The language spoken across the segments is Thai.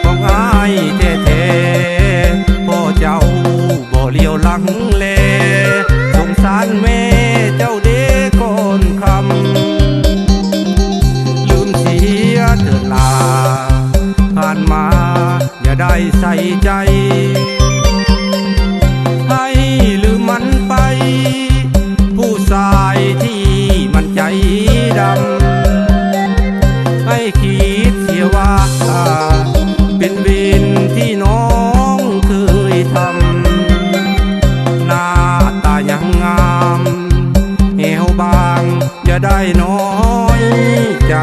ของอายแท้ๆพ่อเจ้าบ่เลี้ยวหลังแลสงสารแม่เจ้าเด้ก่อนคำลืมเสียเถิดลาผ่านมาอย่าได้ใส่ใจให้ลืมมันไปผู้ชายที่มันใจดำให้คิดเสียว่าเป็นเวรที่น้องเคยทำหน้าตายังงามเอวบางอย่าได้น้อยใจ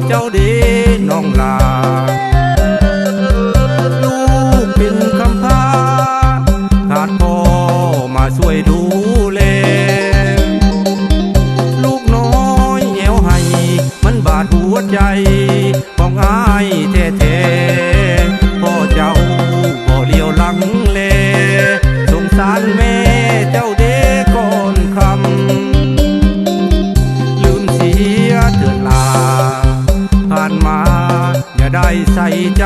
เจ้าเด้น้องลาลูกเป็นคำพาขาดพ่อมาช่วยดูแลลูกน้อยแอวให้มันบาดหัวใจของอายแท้ๆพ่อเจ้าบ่เลี้ยวหลังแลสงสารแม่เจ้าเด้ก่อนคำลืมเสียเถิดลาผ่านมาอย่าได้ใส่ใจ